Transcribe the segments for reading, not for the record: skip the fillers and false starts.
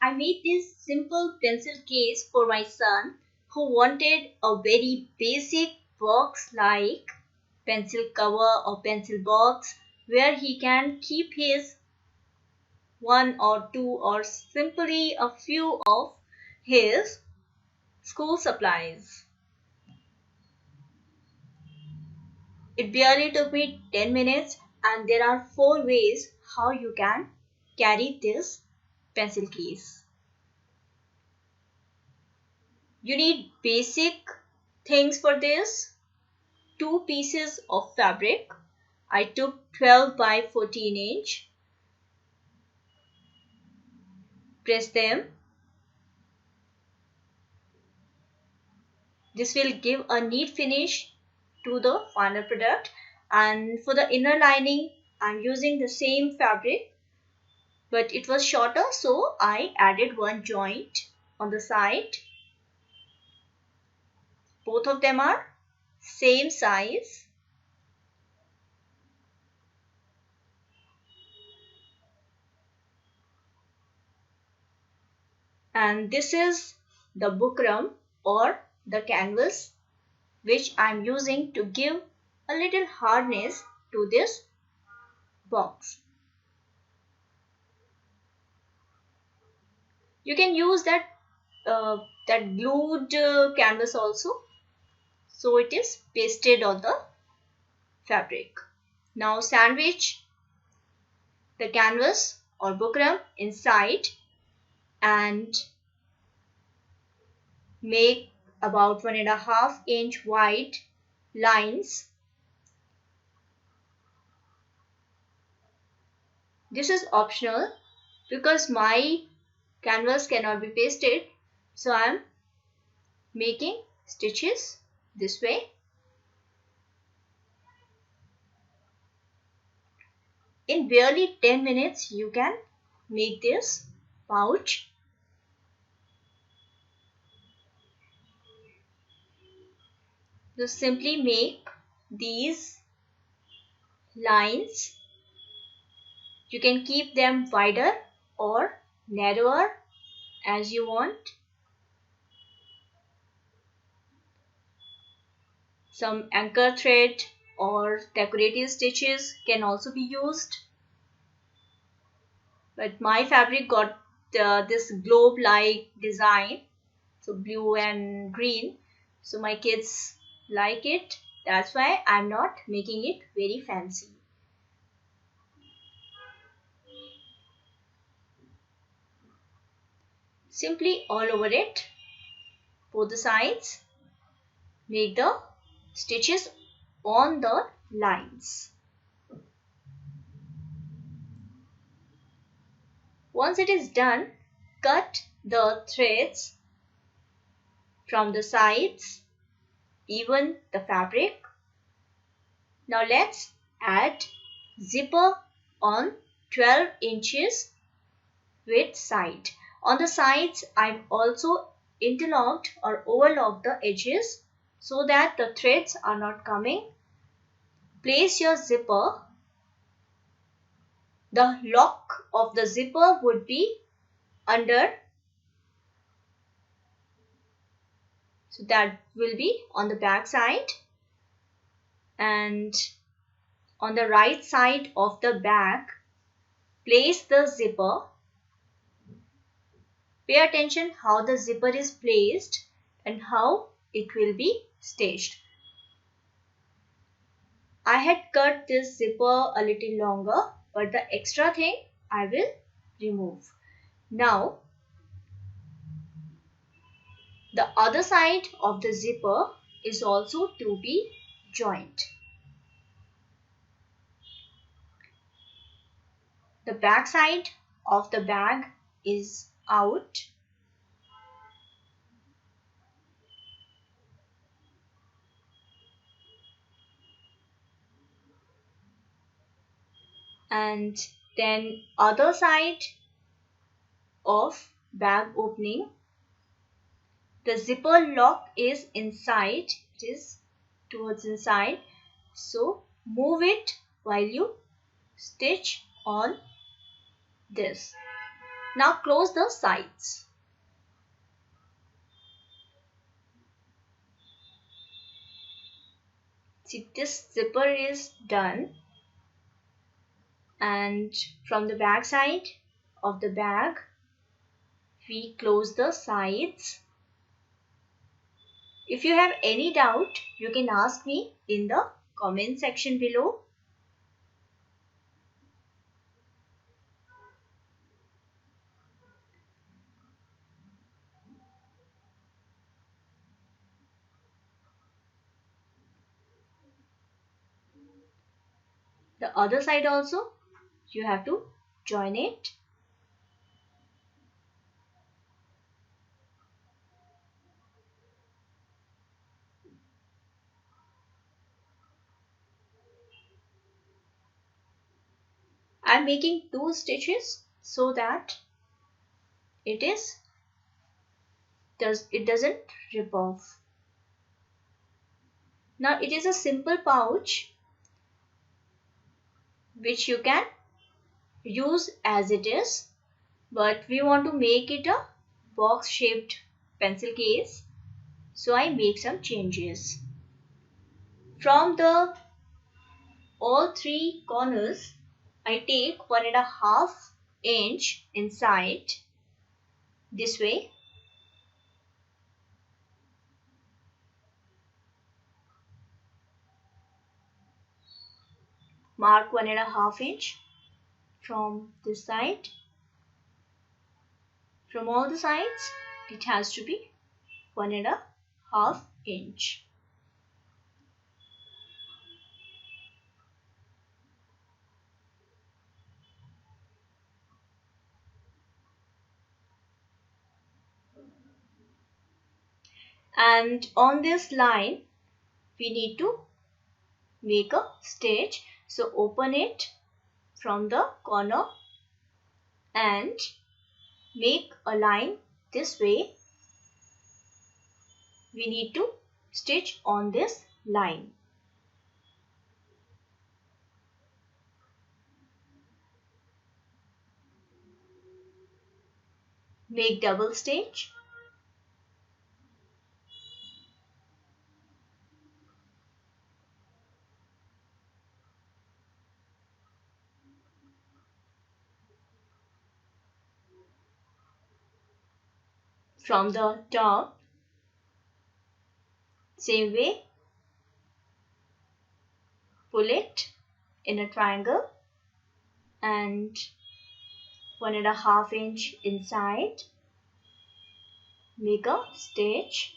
I made this simple pencil case for my son who wanted a very basic box like pencil cover or pencil box where he can keep his one or two or simply a few of his school supplies. It barely took me 10 minutes and there are 4 ways how you can carry this pencil case. You need basic things for this. 2 pieces of fabric. I took 12 by 14 inch. Press them. This will give a neat finish to the final product. And for the inner lining, I'm using the same fabric, but it was shorter, so I added one joint on the side. Both of them are same size. And this is the Bukram or the canvas which I'm using to give a little hardness to this box. You can use that glued canvas also, so it is pasted on the fabric. Now sandwich the canvas or Bukram inside and make about 1.5 inch wide lines. This is optional because my canvas cannot be pasted, so I am making stitches this way. In barely 10 minutes you can make this pouch. Just simply make these lines. You can keep them wider or narrower as you want. Some anchor thread or decorative stitches can also be used. But my fabric got this globe-like design, so blue and green. So my kids like it. That's why I'm not making it very fancy. Simply all over it, both the sides, make the stitches on the lines. Once it is done, cut the threads from the sides, even the fabric. Now let's add zipper on 12 inches width side. On the sides, I've also interlocked or overlocked the edges so that the threads are not coming. Place your zipper. The lock of the zipper would be under. So that will be on the back side. And on the right side of the back, place the zipper. Pay attention how the zipper is placed and how it will be stitched. I had cut this zipper a little longer, but the extra thing I will remove. Now, the other side of the zipper is also to be joined. The back side of the bag is out. And then other side of bag opening. The zipper lock is inside, it is towards inside. So move it while you stitch on this. Now close the sides. See, this zipper is done, and from the back side of the bag we close the sides. If you have any doubt, you can ask me in the comment section below. The other side also you have to join it. I am making 2 stitches so that it doesn't rip off. Now it is a simple pouch which you can use as it is, but we want to make it a box shaped pencil case, so I make some changes. From the all 3 corners I take 1.5 inch inside this way. Mark 1.5 inch from this side. From all the sides it has to be 1.5 inch. And on this line we need to make a stitch. So open it from the corner and make a line this way. We need to stitch on this line. Make double stitch. From the top, same way, pull it in a triangle and 1.5 inch inside, make a stitch.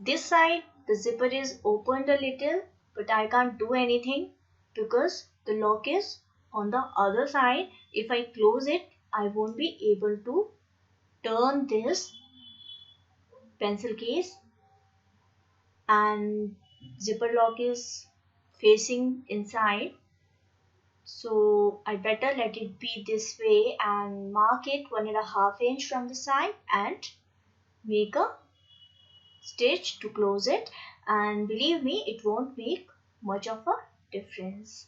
This side the zipper is opened a little, but I can't do anything because the lock is on the other side. If I close it, I won't be able to turn this pencil case, and zipper lock is facing inside. So I better let it be this way and mark it 1.5 inch from the side and make a stitch to close it, and believe me, it won't make much of a difference.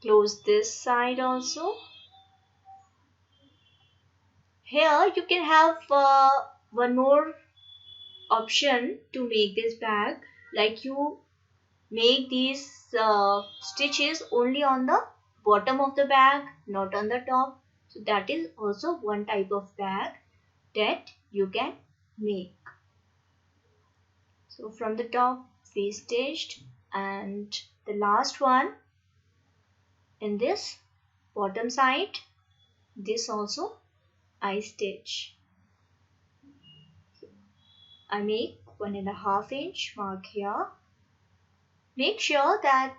Close this side also. Here you can have one more option to make this bag, like you make these stitches only on the bottom of the bag, not on the top. So that is also one type of bag that you can make. So from the top we stitched, and the last one in this bottom side, this also I stitch. I make 1.5 inch mark here. Make sure that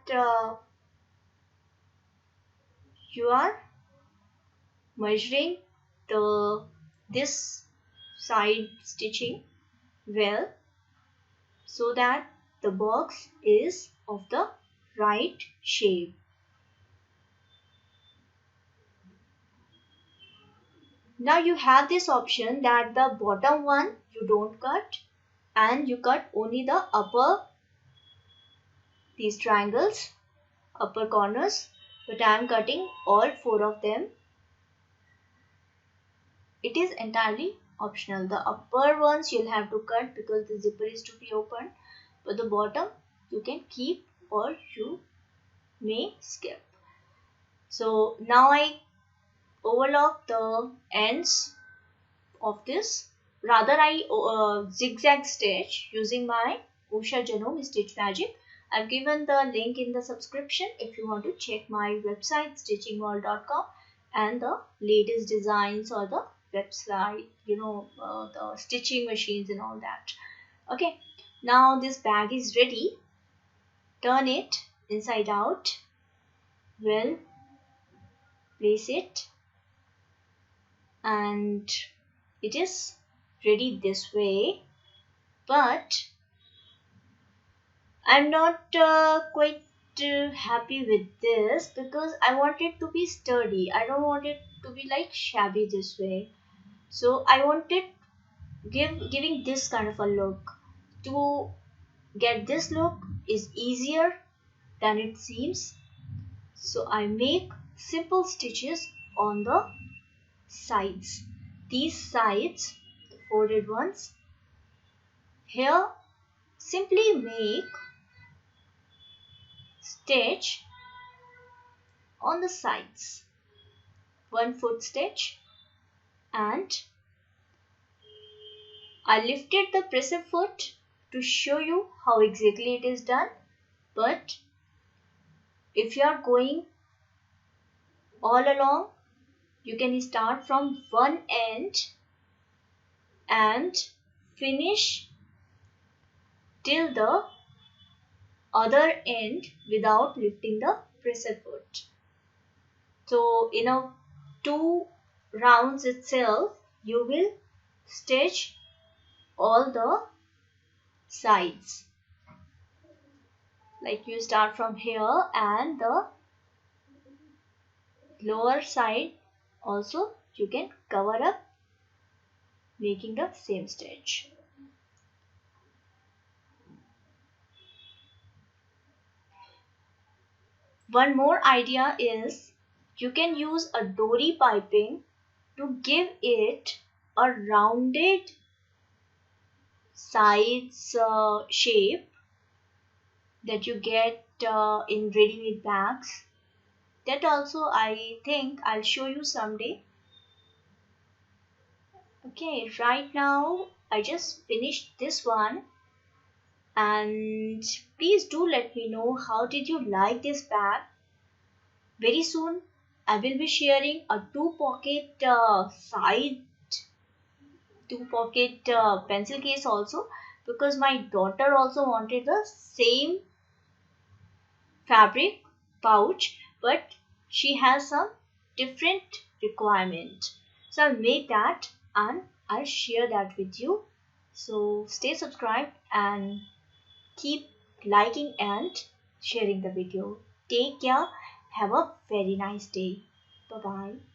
you are measuring this side stitching well, so that the box is of the right shape. Now you have this option that the bottom one you don't cut, and you cut only the upper, these triangles, upper corners, but I am cutting all 4 of them. It is entirely optional. The upper ones you'll have to cut because the zipper is to be opened, but the bottom you can keep or you may skip. So now I overlock the ends of this. Rather, I zigzag stitch using my Usha Janome Stitch Magic. I've given the link in the subscription if you want to check my website stitchingworld.com and the latest designs or the website, the stitching machines and all that. Okay, now this bag is ready. Turn it inside out. Well, place it, and it is ready this way, but I'm not quite happy with this because I want it to be sturdy. I don't want it to be like shabby this way. So I wanted giving this kind of a look. To get this look is easier than it seems. So I make simple stitches on the sides. These sides, the folded ones, here simply make stitch on the sides, 1 foot stitch, and I lifted the presser foot to show you how exactly it is done. But if you are going all along, you can start from one end and finish till the other end without lifting the presser foot. So in a 2 rounds itself, you will stitch all the sides. Like you start from here, and the lower side also you can cover up, making the same stitch. One more idea is you can use a dory piping to give it a rounded sides shape that you get in ready-made bags. That also I think I'll show you someday. Okay, right now I just finished this one, and please do let me know how did you like this bag. Very soon I will be sharing a 2 pocket pencil case also, because my daughter also wanted the same fabric pouch, but she has some different requirement. So I'll make that and I'll share that with you. So stay subscribed and keep liking and sharing the video. Take care. Have a very nice day. Bye bye.